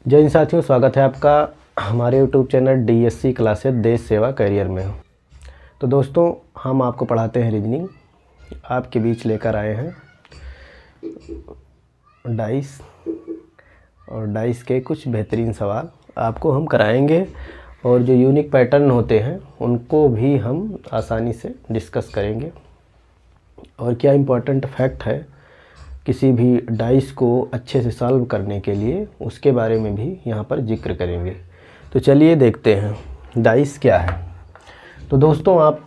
जय हिंद साथियों, स्वागत है आपका हमारे YouTube चैनल DSC क्लासेस देश सेवा करियर में। तो दोस्तों, हम आपको पढ़ाते हैं रीजनिंग। आपके बीच लेकर आए हैं डाइस और डाइस के कुछ बेहतरीन सवाल आपको हम कराएंगे, और जो यूनिक पैटर्न होते हैं उनको भी हम आसानी से डिस्कस करेंगे। और क्या इम्पोर्टेंट फैक्ट है किसी भी डाइस को अच्छे से सॉल्व करने के लिए, उसके बारे में भी यहाँ पर जिक्र करेंगे। तो चलिए देखते हैं डाइस क्या है। तो दोस्तों, आप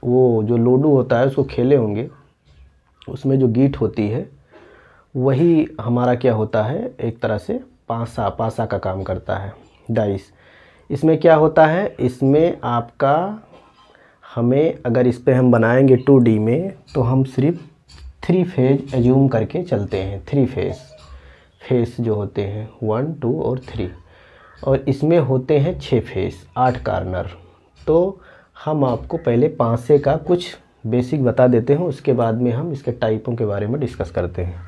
वो जो लूडो होता है उसको खेले होंगे। उसमें जो गीट होती है वही हमारा क्या होता है, एक तरह से पासा का काम करता है डाइस। इसमें क्या होता है, इसमें आपका हमें अगर इस पे हम बनाएंगे 2D में, तो हम सिर्फ 3 फेज एज्यूम करके चलते हैं। 3 फेस जो होते हैं 1, 2 और 3, और इसमें होते हैं 6 फेस, 8 कार्नर। तो हम आपको पहले पासे का कुछ बेसिक बता देते हैं, उसके बाद में हम इसके टाइपों के बारे में डिस्कस करते हैं।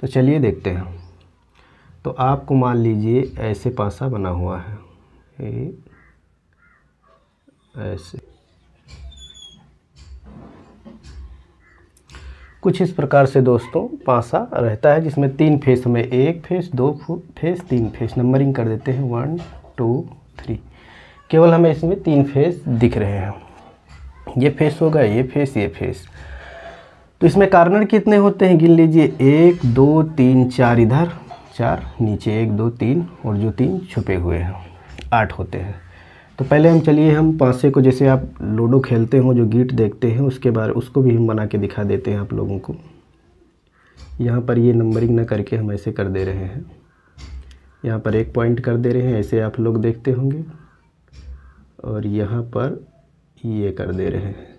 तो चलिए देखते हैं। तो आपको मान लीजिए ऐसे पासा बना हुआ है, ऐसे कुछ इस प्रकार से दोस्तों पासा रहता है, जिसमें 3 फेस, हमें 1 फेस, 2 फेस, 3 फेस नंबरिंग कर देते हैं 1, 2, 3। केवल हमें इसमें 3 फेस दिख रहे हैं। ये फेस होगा, ये फेस, ये फेस। तो इसमें कार्नर कितने होते हैं गिन लीजिए, 1, 2, 3, 4 इधर, 4 नीचे, 1, 2, 3 और जो 3 छुपे हुए हैं, 8 होते हैं। तो पहले हम पासे को, जैसे आप लूडो खेलते हो जो गीट देखते हैं उसको भी हम बना के दिखा देते हैं आप लोगों को। यहाँ पर ये नंबरिंग ना करके हम ऐसे कर दे रहे हैं, यहाँ पर 1 पॉइंट कर दे रहे हैं, ऐसे आप लोग देखते होंगे। और यहाँ पर ये कर दे रहे हैं,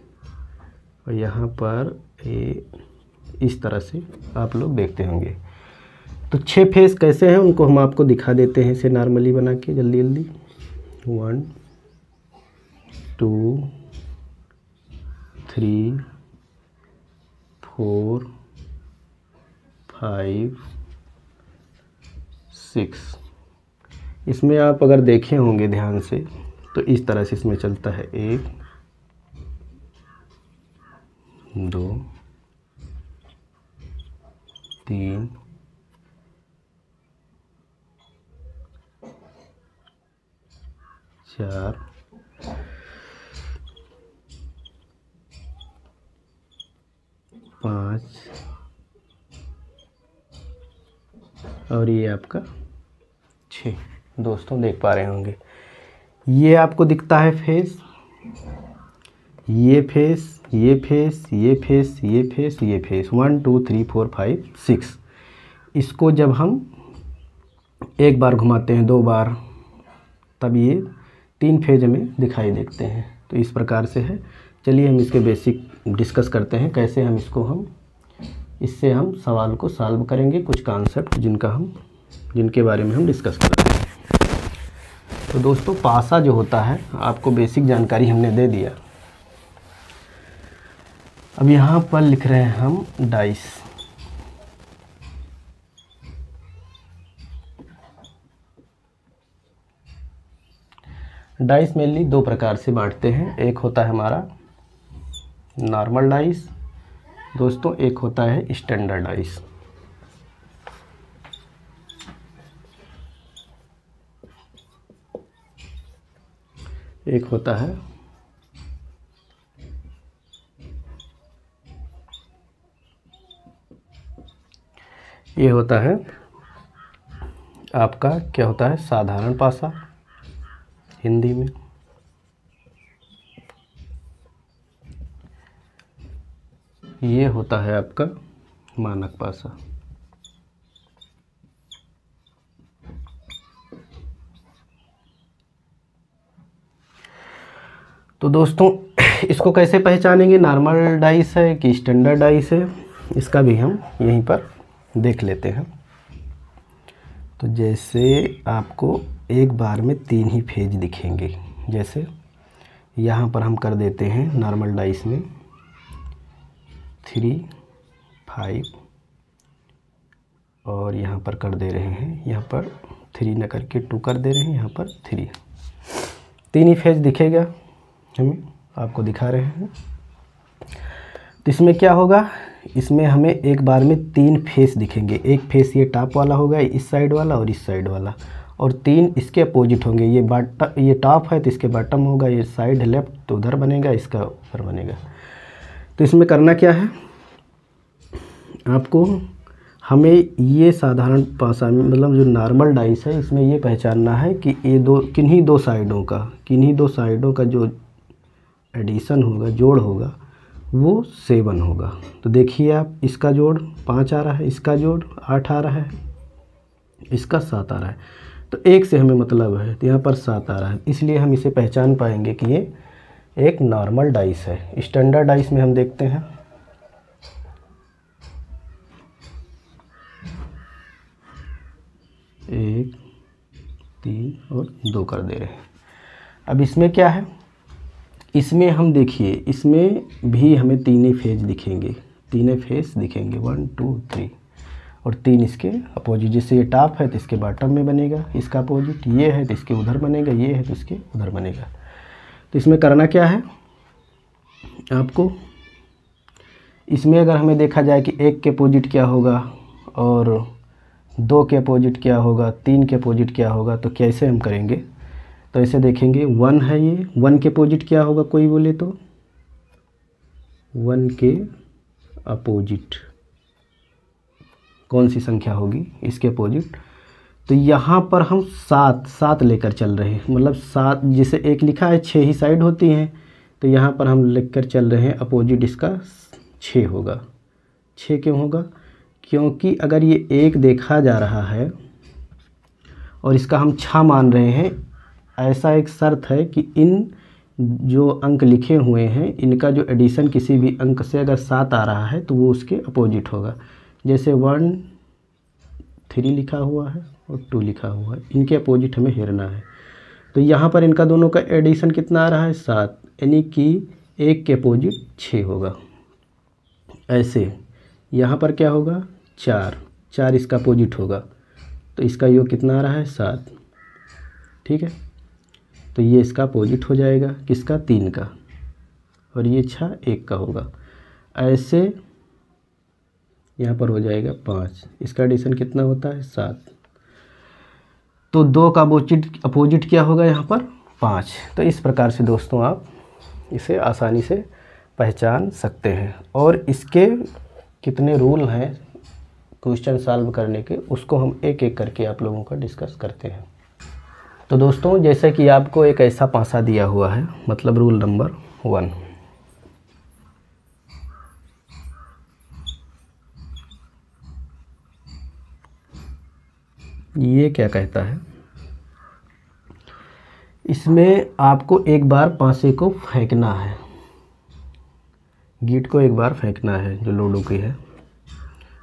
और यहाँ पर ये इस तरह से आप लोग देखते होंगे। तो 6 फेस कैसे हैं उनको हम आपको दिखा देते हैं, इसे नॉर्मली बना के जल्दी 1, 2, 3, 4, 5, 6। इसमें आप अगर देखे होंगे ध्यान से तो इस तरह से इसमें चलता है 1, 2, 3, 4, 5 और ये आपका 6। दोस्तों देख पा रहे होंगे, ये आपको दिखता है फेस, ये फेस, ये फेस, ये फेस, ये फेस, ये फेस, 1, 2, 3, 4, 5, 6। इसको जब हम एक बार घुमाते हैं, 2 बार, तब ये 3 फेज में दिखाई देते हैं। तो इस प्रकार से है। चलिए हम इसके बेसिक डिस्कस करते हैं, कैसे हम इससे हम सवाल को सॉल्व करेंगे। कुछ कॉन्सेप्ट जिनके बारे में हम डिस्कस कर रहे हैं। तो दोस्तों, पासा जो होता है, आपको बेसिक जानकारी हमने दे दिया। अब यहाँ पर लिख रहे हैं हम डाइस। डाइस मेनली 2 प्रकार से बांटते हैं। एक होता है हमारा नॉर्मल डाइस दोस्तों, एक होता है स्टैंडर्ड डाइस। एक होता है ये होता है आपका, क्या होता है, साधारण पासा हिंदी में। ये होता है आपका मानक पासा। तो दोस्तों, इसको कैसे पहचानेंगे, नॉर्मल डाइस है कि स्टैंडर्ड डाइस है, इसका भी हम यहीं पर देख लेते हैं। तो जैसे आपको एक बार में 3 ही फेज दिखेंगे, जैसे यहाँ पर हम कर देते हैं नॉर्मल डाइस में 3, 5, और यहाँ पर कर दे रहे हैं, यहाँ पर 3 न करके 2 कर दे रहे हैं, यहाँ पर 3। 3 ही फेज दिखेगा हमें, आपको दिखा रहे हैं। तो इसमें क्या होगा, इसमें हमें एक बार में 3 फेस दिखेंगे। एक फेस ये टॉप वाला होगा, इस साइड वाला और इस साइड वाला, और 3 इसके अपोजिट होंगे। ये टॉप है तो इसके बॉटम होगा, ये साइड लेफ्ट तो उधर बनेगा, इसका ऊपर बनेगा। तो इसमें करना क्या है आपको, हमें ये साधारण भाषा में मतलब जो नॉर्मल डाइस है इसमें ये पहचानना है कि ये किन्हीं दो साइडों का जो एडिशन होगा, जोड़ होगा, वो 7 होगा। तो देखिए आप, इसका जोड़ 5 आ रहा है, इसका जोड़ 8 आ रहा है, इसका 7 आ रहा है। तो 1 से हमें मतलब है, तो यहाँ पर 7 आ रहा है, इसलिए हम इसे पहचान पाएंगे कि ये एक नॉर्मल डाइस है। स्टैंडर्ड डाइस में हम देखते हैं 1, 3 और 2 कर दे रहे हैं। अब इसमें क्या है, इसमें हम देखिए, इसमें भी हमें 3 फेज दिखेंगे, 3 फेस दिखेंगे 1 2 3, और 3 इसके अपोजिट। जैसे ये टॉप है तो इसके बॉटम में बनेगा इसका अपोजिट, ये है तो इसके उधर बनेगा, ये है तो इसके उधर बनेगा। तो इसमें करना क्या है आपको, इसमें अगर हमें देखा जाए कि 1 के अपोजिट क्या होगा और 2 के अपोजिट क्या होगा, 3 के अपोजिट क्या होगा, तो कैसे हम करेंगे। तो ऐसे देखेंगे 1 है, ये 1 के अपोजिट क्या होगा, कोई बोले तो 1 के अपोजिट कौन सी संख्या होगी, इसके अपोजिट। तो यहाँ पर हम 7 लेकर चल रहे हैं, मतलब 7 जैसे 1 लिखा है 6 ही साइड होती हैं, तो यहाँ पर हम लेकर चल रहे हैं अपोजिट इसका 6 होगा। 6 क्यों होगा, क्योंकि अगर ये 1 देखा जा रहा है और इसका हम 6 मान रहे हैं, ऐसा एक शर्त है कि इन जो अंक लिखे हुए हैं इनका जो एडिशन किसी भी अंक से अगर 7 आ रहा है तो वो उसके अपोजिट होगा। जैसे 1 3 लिखा हुआ है और 2 लिखा हुआ है, इनके अपोजिट हमें हेरना है। तो यहाँ पर इनका दोनों का एडिशन कितना आ रहा है 7, यानी कि 1 के अपोजिट 6 होगा। ऐसे यहाँ पर क्या होगा 4 इसका अपोजिट होगा, तो इसका योग कितना आ रहा है 7, ठीक है। तो ये इसका अपोजिट हो जाएगा किसका, 3 का, और ये 6 1 का होगा। ऐसे यहाँ पर हो जाएगा 5, इसका एडिशन कितना होता है 7, तो 2 का अपोजिट क्या होगा यहाँ पर 5। तो इस प्रकार से दोस्तों आप इसे आसानी से पहचान सकते हैं। और इसके कितने रूल हैं क्वेश्चन सॉल्व करने के, उसको हम एक एक करके आप लोगों का डिस्कस करते हैं। तो दोस्तों जैसे कि आपको एक ऐसा पासा दिया हुआ है, मतलब रूल नंबर 1, ये क्या कहता है, इसमें आपको एक बार पासे को फेंकना है, गीट को एक बार फेंकना है जो लूडो की है,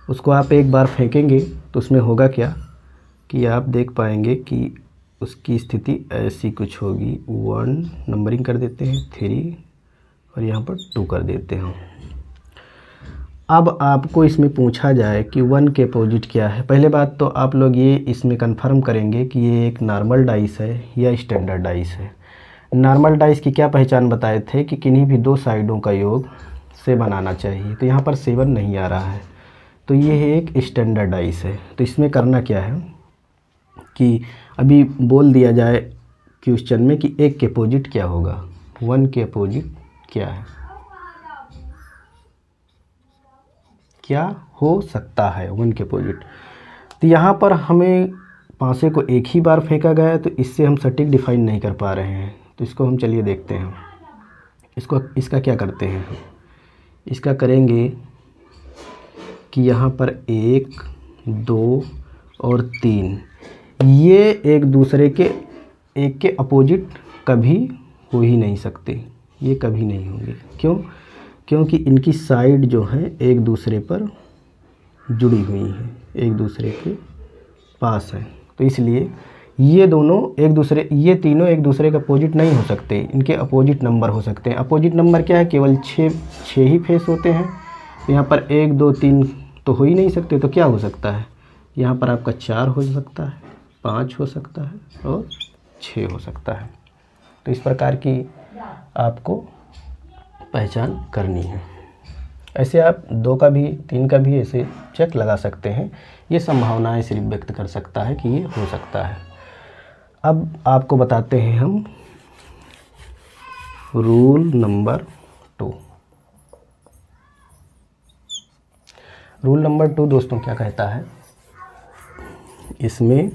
उसको आप एक बार फेंकेंगे तो उसमें होगा क्या कि आप देख पाएंगे कि उसकी स्थिति ऐसी कुछ होगी। 1 नंबरिंग कर देते हैं, 3 और यहाँ पर 2 कर देते हैं। अब आपको इसमें पूछा जाए कि 1 के अपोजिट क्या है, पहले बात तो आप लोग ये इसमें कंफर्म करेंगे कि ये एक नॉर्मल डाइस है या स्टैंडर्ड डाइस है। नॉर्मल डाइस की क्या पहचान बताए थे कि किन्हीं भी 2 साइडों का योग से बनाना चाहिए, तो यहाँ पर 7 नहीं आ रहा है, तो ये एक स्टैंडर्ड डाइस है। तो इसमें करना क्या है कि अभी बोल दिया जाए क्वेश्चन में कि 1 के अपोजिट क्या होगा, 1 के अपोजिट क्या है, क्या हो सकता है 1 के अपोजिट। तो यहाँ पर हमें पासे को एक ही बार फेंका गया है, तो इससे हम सटीक डिफाइन नहीं कर पा रहे हैं। तो इसको हम चलिए देखते हैं, इसका क्या करते हैं, इसका करेंगे कि यहाँ पर 1 2 और 3 ये एक दूसरे के एक के अपोजिट कभी हो ही नहीं सकते, ये कभी नहीं होंगे। क्यों, क्योंकि इनकी साइड जो है एक दूसरे पर जुड़ी हुई हैं, एक दूसरे के पास है, तो इसलिए ये तीनों एक दूसरे के अपोजिट नहीं हो सकते, इनके अपोजिट नंबर हो सकते हैं। अपोजिट नंबर क्या है, केवल 6 ही फेस होते हैं, यहाँ पर 1 2 3 तो हो ही नहीं सकते, तो क्या हो सकता है, यहाँ पर आपका 4 हो सकता है, 5 हो सकता है और 6 हो सकता है। तो इस प्रकार की आपको पहचान करनी है। ऐसे आप 2 का भी 3 का भी ऐसे चेक लगा सकते हैं। ये संभावनाएं सिर्फ व्यक्त कर सकता है कि ये हो सकता है। अब आपको बताते हैं हम रूल नंबर 2। रूल नंबर 2 दोस्तों क्या कहता है, इसमें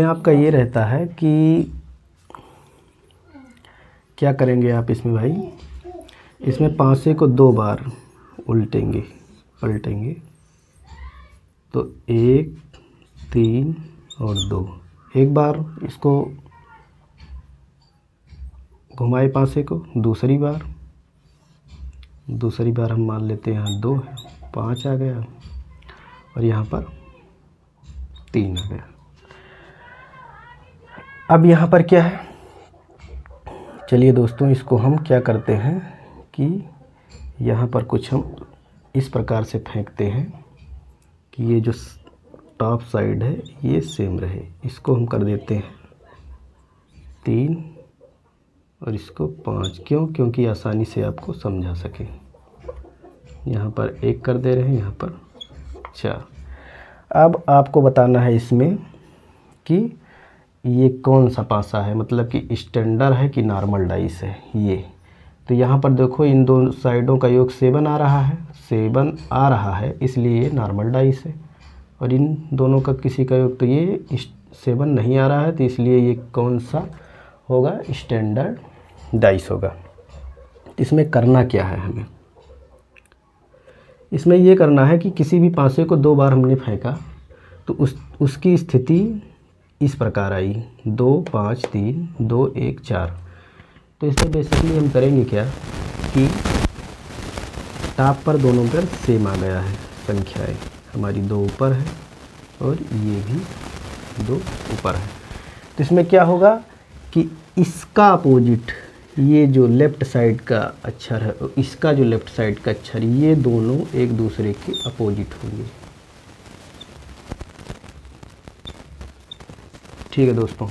आपका ये रहता है कि क्या करेंगे आप इसमें भाई, इसमें 5 को 2 बार पलटेंगे तो 1, 3 और 2। एक बार इसको घुमाए 5 को, दूसरी बार हम मान लेते हैं यहाँ 2 है, 5 आ गया और यहाँ पर 3 आ गया। अब यहाँ पर क्या है, चलिए दोस्तों इसको हम क्या करते हैं कि यहाँ पर कुछ हम इस प्रकार से फेंकते हैं कि ये जो टॉप साइड है ये सेम रहे। इसको हम कर देते हैं 3 और इसको 5। क्यों? क्योंकि आसानी से आपको समझा सके। यहाँ पर 1 कर दे रहे हैं, यहाँ पर 4। अब आपको बताना है इसमें कि ये कौन सा पासा है, मतलब कि स्टैंडर्ड है कि नॉर्मल डाइस है ये। तो यहाँ पर देखो इन दो साइडों का योग 7 आ रहा है, इसलिए ये नॉर्मल डाइस है। और इन दोनों का किसी का योग तो ये 7 नहीं आ रहा है, तो इसलिए ये कौन सा होगा, स्टैंडर्ड डाइस होगा। इसमें करना क्या है हमें, इसमें ये करना है कि किसी भी पासे को 2 बार हमने फेंका तो उसकी स्थिति इस प्रकार आई 2, 5, 3, 2, 1, 4। तो इसमें बेसिकली हम करेंगे क्या कि टॉप पर दोनों पर सेम आ गया है, संख्याएं हमारी 2 ऊपर है और ये भी 2 ऊपर है। तो इसमें क्या होगा कि इसका अपोजिट, ये जो लेफ़्ट साइड का अक्षर है, इसका जो लेफ़्ट साइड का अक्षर, ये दोनों एक दूसरे के अपोजिट होंगे। ठीक है दोस्तों।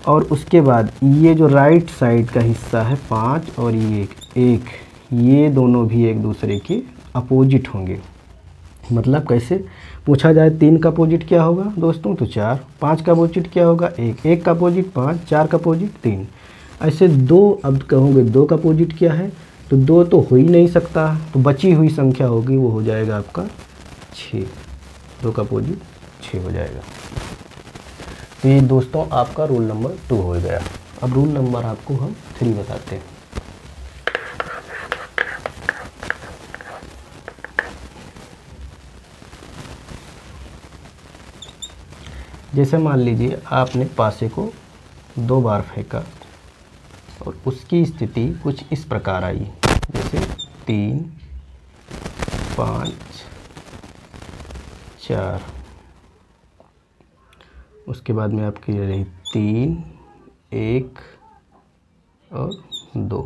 और उसके बाद ये जो राइट साइड का हिस्सा है 5 और ये 1, ये दोनों भी एक दूसरे के अपोजिट होंगे। मतलब कैसे पूछा जाए, 3 का अपोजिट क्या होगा दोस्तों, तो 4। 5 का अपोजिट क्या होगा, 1। 1 का अपोजिट 5, 4 का अपोजिट 3। ऐसे 2, अब कहोगे 2 का अपोजिट क्या है, तो 2 तो हो ही नहीं सकता, तो बची हुई संख्या होगी वो हो जाएगा आपका 6। 2 का अपोजिट 6 हो जाएगा। तो ये दोस्तों आपका रूल नंबर 2 हो गया। अब रूल नंबर आपको हम 3 बताते हैं। जैसे मान लीजिए आपने पासे को 2 बार फेंका और उसकी स्थिति कुछ इस प्रकार आई, जैसे 3, 5, 4, उसके बाद में आपकी रही 3, 1 और 2,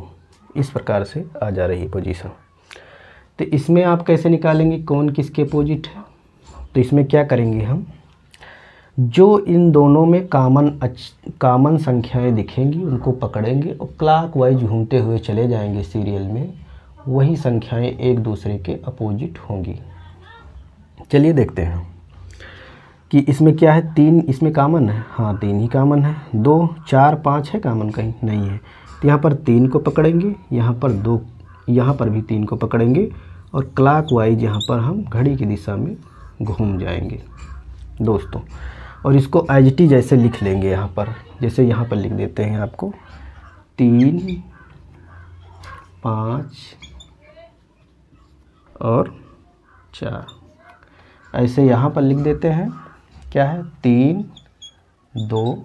इस प्रकार से आ जा रही है पोजीशन। तो इसमें आप कैसे निकालेंगे कौन किसके अपोजिट है, तो इसमें क्या करेंगे हम, जो इन दोनों में कॉमन संख्याएं दिखेंगी उनको पकड़ेंगे और क्लॉकवाइज घूमते हुए चले जाएंगे सीरियल में, वही संख्याएं एक दूसरे के अपोजिट होंगी। चलिए देखते हैं कि इसमें क्या है, 3 इसमें कॉमन है, हाँ 3 ही कॉमन है। 2, 4, 5 है कॉमन, कहीं नहीं है। तो यहाँ पर 3 को पकड़ेंगे, यहाँ पर 2, यहाँ पर भी 3 को पकड़ेंगे और क्लॉकवाइज यहाँ पर हम घड़ी की दिशा में घूम जाएंगे दोस्तों। और इसको एज इट इज जैसे लिख लेंगे यहाँ पर, जैसे यहाँ पर लिख देते हैं आपको 3, 5 और 4, ऐसे यहाँ पर लिख देते हैं। क्या है, 3, 2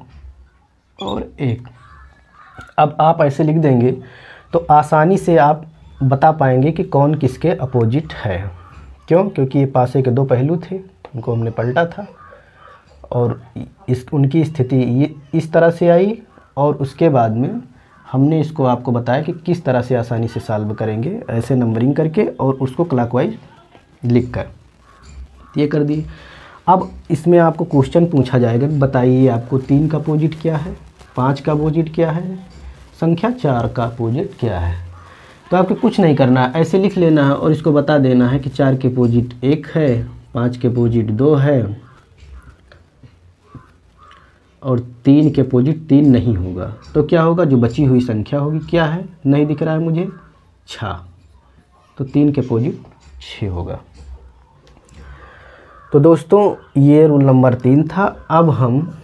और 1। अब आप ऐसे लिख देंगे तो आसानी से आप बता पाएंगे कि कौन किसके अपोजिट है। क्यों? क्योंकि ये पासे के 2 पहलू थे, उनको हमने पलटा था और उनकी स्थिति ये इस तरह से आई और उसके बाद में हमने इसको आपको बताया कि किस तरह से आसानी से सॉल्व करेंगे, ऐसे नंबरिंग करके और उसको क्लॉकवाइज लिख कर। ये कर दिए। अब इसमें आपको क्वेश्चन पूछा जाएगा, बताइए आपको 3 का अपोजिट क्या है, 5 का अपोजिट क्या है, संख्या 4 का अपोजिट क्या है। तो आपको कुछ नहीं करना है, ऐसे लिख लेना है और इसको बता देना है कि 4 के अपोजिट 1 है, 5 के अपोजिट 2 है और 3 के अपोजिट 3 नहीं होगा। तो क्या होगा, जो बची हुई संख्या होगी क्या है, नहीं दिख रहा है मुझे, 6। तो 3 के अपोजिट 6 होगा। तो दोस्तों ये रूल नंबर 3 था। अब हम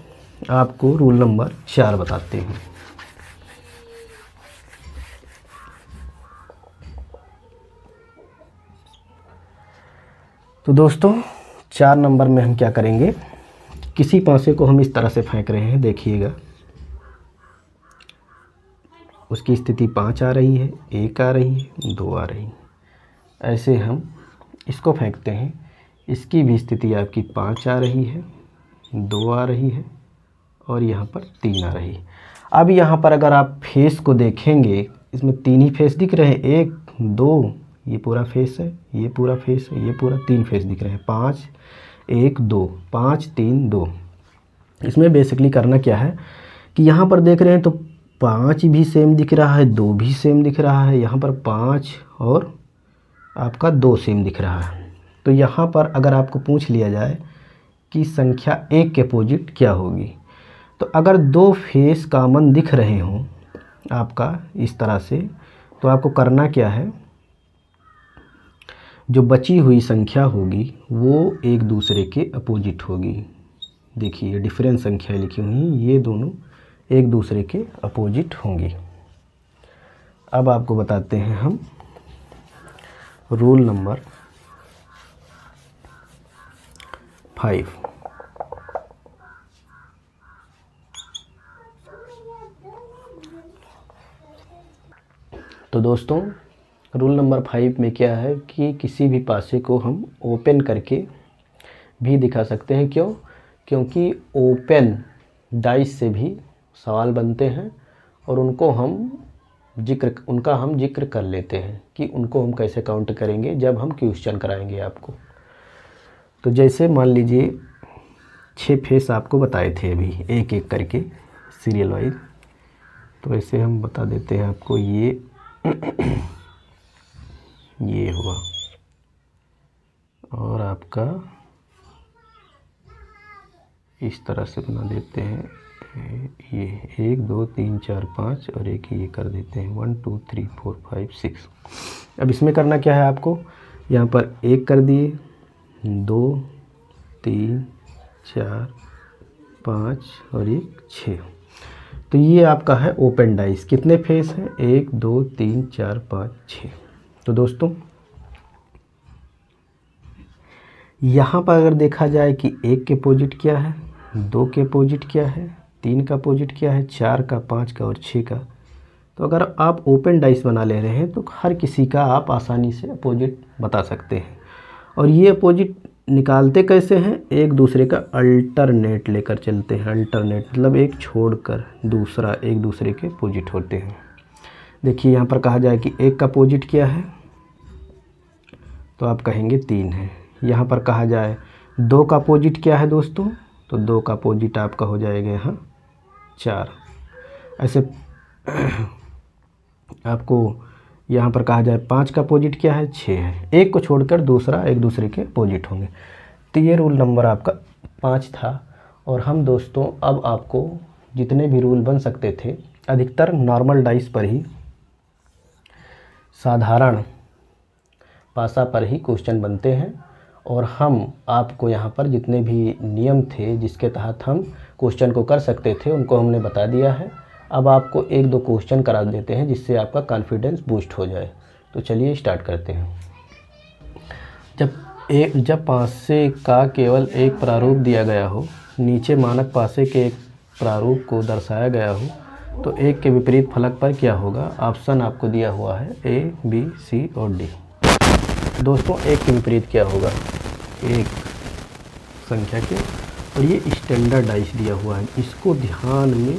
आपको रूल नंबर 4 बताते हैं। तो दोस्तों 4 नंबर में हम क्या करेंगे, किसी पासे को हम इस तरह से फेंक रहे हैं, देखिएगा उसकी स्थिति 5 आ रही है, 1 आ रही है, 2 आ रही है। ऐसे हम इसको फेंकते हैं, इसकी भी स्थिति आपकी 5 आ रही है, 2 आ रही है और यहाँ पर 3 आ रही है। अब यहाँ पर अगर आप फेस को देखेंगे, इसमें 3 ही फेस दिख रहे हैं, 1 2, ये पूरा फेस है, ये पूरा फेस है, ये पूरा 3 फेस दिख रहे हैं, 5 1 2, 5 3 2। इसमें बेसिकली करना क्या है कि यहाँ पर देख रहे हैं तो 5 भी सेम दिख रहा है, 2 भी सेम दिख रहा है, यहाँ पर 5 और आपका 2 सेम दिख रहा है। तो यहाँ पर अगर आपको पूछ लिया जाए कि संख्या 1 के अपोजिट क्या होगी, तो अगर 2 फेस कॉमन दिख रहे हों आपका इस तरह से, तो आपको करना क्या है, जो बची हुई संख्या होगी वो एक दूसरे के अपोजिट होगी। देखिए डिफरेंट संख्या लिखी हुई हैं, ये दोनों एक दूसरे के अपोजिट होंगी। अब आपको बताते हैं हम रूल नंबर 5। तो दोस्तों रूल नंबर 5 में क्या है कि किसी भी पासे को हम ओपन करके भी दिखा सकते हैं। क्यों? क्योंकि ओपन डाइस से भी सवाल बनते हैं और उनका हम जिक्र कर लेते हैं कि उनको हम कैसे काउंट करेंगे जब हम क्वेश्चन कराएंगे आपको। तो जैसे मान लीजिए 6 फेस आपको बताए थे अभी, एक एक करके सीरियल वाइज। तो ऐसे हम बता देते हैं आपको, ये हुआ और आपका इस तरह से बना देते हैं, ये 1 2 3 4 5 और एक ये कर देते हैं 1 2 3 4 5 6। अब इसमें करना क्या है आपको, यहाँ पर 1 कर दिए, 2 3 4 5 और 1 6। तो ये आपका है ओपन डाइस। कितने फेस हैं, 1 2 3 4 5 6। तो दोस्तों यहाँ पर अगर देखा जाए कि 1 के अपोजिट क्या है, 2 के अपोजिट क्या है, 3 का अपोजिट क्या है, 4 का, 5 का और 6 का। तो अगर आप ओपन डाइस बना ले रहे हैं तो हर किसी का आप आसानी से अपोजिट बता सकते हैं। और ये अपोजिट निकालते कैसे हैं, एक दूसरे का अल्टरनेट लेकर चलते हैं। अल्टरनेट मतलब एक छोड़कर दूसरा एक दूसरे के अपोजिट होते हैं। देखिए यहाँ पर कहा जाए कि 1 का अपोजिट क्या है, तो आप कहेंगे 3 है। यहाँ पर कहा जाए 2 का अपोजिट क्या है दोस्तों, तो 2 का अपोजिट आपका हो जाएगा यहाँ 4। ऐसे आपको यहाँ पर कहा जाए 5 का अपोजिट क्या है, 6 है। एक को छोड़कर दूसरा एक दूसरे के अपोजिट होंगे। तो ये रूल नंबर आपका 5 था। और हम दोस्तों अब आपको जितने भी रूल बन सकते थे अधिकतर नॉर्मल डाइस पर ही, साधारण पासा पर ही क्वेश्चन बनते हैं। और हम आपको यहाँ पर जितने भी नियम थे जिसके तहत हम क्वेश्चन को कर सकते थे उनको हमने बता दिया है। अब आपको 1-2 क्वेश्चन करा देते हैं जिससे आपका कॉन्फिडेंस बूस्ट हो जाए। तो चलिए स्टार्ट करते हैं। जब पासे का केवल एक प्रारूप दिया गया हो, नीचे मानक पासे के एक प्रारूप को दर्शाया गया हो, तो 1 के विपरीत फलक पर क्या होगा। ऑप्शन आपको दिया हुआ है A, B, C और D। दोस्तों 1 के विपरीत क्या होगा, एक संख्या के, और ये स्टैंडर्ड डाइस दिया हुआ है, इसको ध्यान में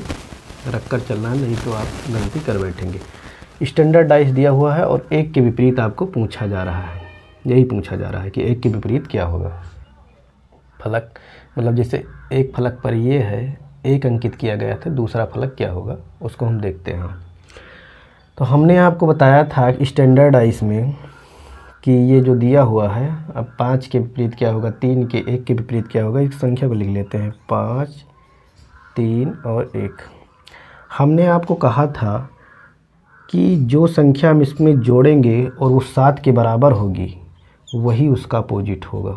रख कर चलना है, नहीं तो आप गलती कर बैठेंगे। स्टैंडर्ड डाइस दिया हुआ है और एक के विपरीत आपको पूछा जा रहा है, यही पूछा जा रहा है कि एक के विपरीत क्या होगा। फलक मतलब जैसे एक फलक पर ये है, एक अंकित किया गया था, दूसरा फलक क्या होगा उसको हम देखते हैं। तो हमने आपको बताया था कि स्टैंडर्ड डाइस में कि ये जो दिया हुआ है, अब 5 के विपरीत क्या होगा, 3 के 1 के विपरीत क्या होगा, एक संख्या को लिख लेते हैं 5, 3 और 1। हमने आपको कहा था कि जो संख्या हम इसमें जोड़ेंगे और वो 7 के बराबर होगी वही उसका अपोजिट होगा।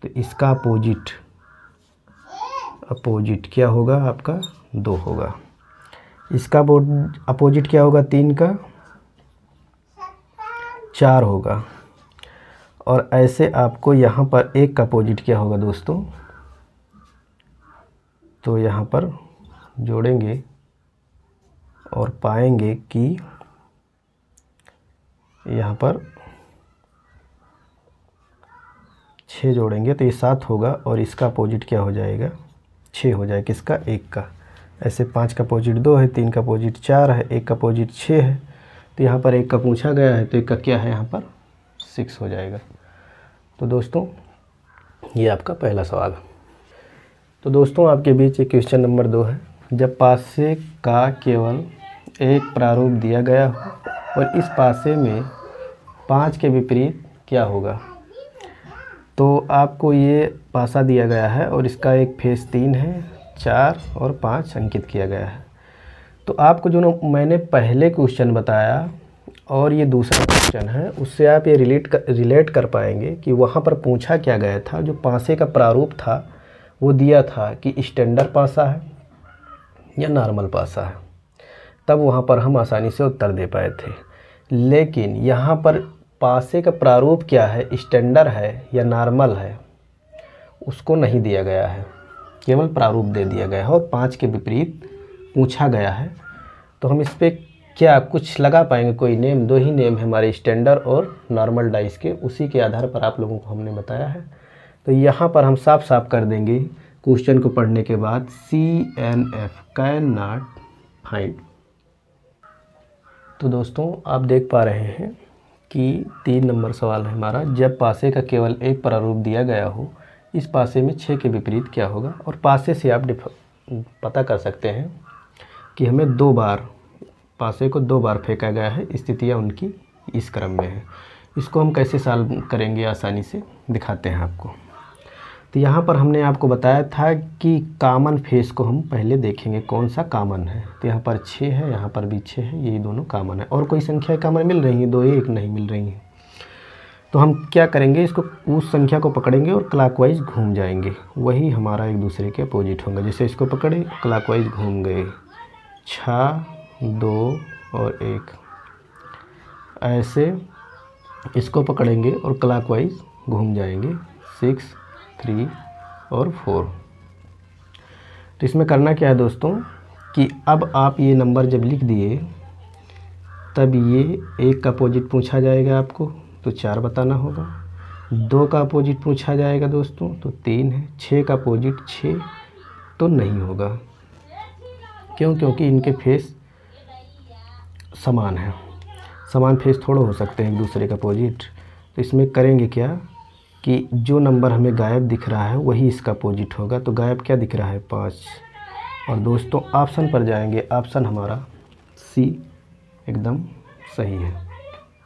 तो इसका अपोजिट क्या होगा आपका, 2 होगा। इसका अपोजिट क्या होगा, 3 का 4 होगा। और ऐसे आपको यहाँ पर 1 का अपोजिट क्या होगा दोस्तों, तो यहाँ पर जोड़ेंगे और पाएंगे कि यहाँ पर 6 जोड़ेंगे तो ये 7 होगा और इसका अपोजिट क्या हो जाएगा, 6 हो जाएगा, किसका, 1 का। ऐसे 5 का अपोजिट 2 है, 3 का अपोजिट 4 है, 1 का अपोजिट 6 है, तो यहाँ पर 1 का पूछा गया है तो 1 का क्या है यहाँ पर 6 हो जाएगा। तो दोस्तों ये आपका पहला सवाल। तो दोस्तों आपके बीच एक क्वेश्चन नंबर 2 है। जब पासे का केवल एक प्रारूप दिया गया हो और इस पासे में 5 के विपरीत क्या होगा। तो आपको ये पासा दिया गया है और इसका एक फेस 3 है, 4 और 5 अंकित किया गया है। तो आपको जो मैंने पहले क्वेश्चन बताया और ये दूसरा क्वेश्चन है, उससे आप ये रिलेट कर पाएंगे कि वहाँ पर पूछा क्या गया था। जो पासे का प्रारूप था वो दिया था कि स्टैंडर्ड पासा है या नॉर्मल पासा है, तब वहाँ पर हम आसानी से उत्तर दे पाए थे। लेकिन यहाँ पर पासे का प्रारूप क्या है, स्टैंडर्ड है या नॉर्मल है, उसको नहीं दिया गया है, केवल प्रारूप दे दिया गया है और 5 के विपरीत पूछा गया है। तो हम इस पर क्या कुछ लगा पाएंगे, कोई नेम, 2 ही नेम है हमारे, स्टैंडर्ड और नॉर्मल डाइस के, उसी के आधार पर आप लोगों को हमने बताया है। तो यहाँ पर हम साफ साफ कर देंगे क्वेश्चन को पढ़ने के बाद, CNF कैन नॉट फाइंड। तो दोस्तों आप देख पा रहे हैं कि 3 नंबर सवाल है हमारा। जब पासे का केवल एक प्रारूप दिया गया हो, इस पासे में 6 के विपरीत क्या होगा। और पासे से आप पता कर सकते हैं कि हमें 2 बार, पासे को 2 बार फेंका गया है, स्थितियाँ उनकी इस क्रम में है। इसको हम कैसे सॉल्व करेंगे, आसानी से दिखाते हैं आपको। तो यहाँ पर हमने आपको बताया था कि कॉमन फेस को हम पहले देखेंगे कौन सा कॉमन है। तो यहाँ पर 6 है, यहाँ पर भी 6 है, यही दोनों कॉमन है। और कोई संख्या कॉमन मिल रही है, 2 1 नहीं मिल रही हैं। तो हम क्या करेंगे, इसको उस संख्या को पकड़ेंगे और क्लॉकवाइज घूम जाएंगे, वही हमारा एक दूसरे के अपोजिट होंगे। जैसे इसको पकड़े, क्लॉकवाइज घूम गए, 6 2 और 1। ऐसे इसको पकड़ेंगे और क्लॉकवाइज घूम जाएंगे, 6 3 और 4। तो इसमें करना क्या है दोस्तों कि अब आप ये नंबर जब लिख दिए तब ये 1 का अपोजिट पूछा जाएगा आपको, तो 4 बताना होगा। 2 का अपोजिट पूछा जाएगा दोस्तों, तो 3 है। 6 का अपोजिट 6 तो नहीं होगा, क्यों, क्योंकि इनके फेस समान है, समान फेस थोड़ा हो सकते हैं एक दूसरे का अपोजिट। तो इसमें करेंगे क्या कि जो नंबर हमें गायब दिख रहा है वही इसका अपोजिट होगा। तो गायब क्या दिख रहा है, 5। और दोस्तों ऑप्शन पर जाएंगे, ऑप्शन हमारा C एकदम सही है।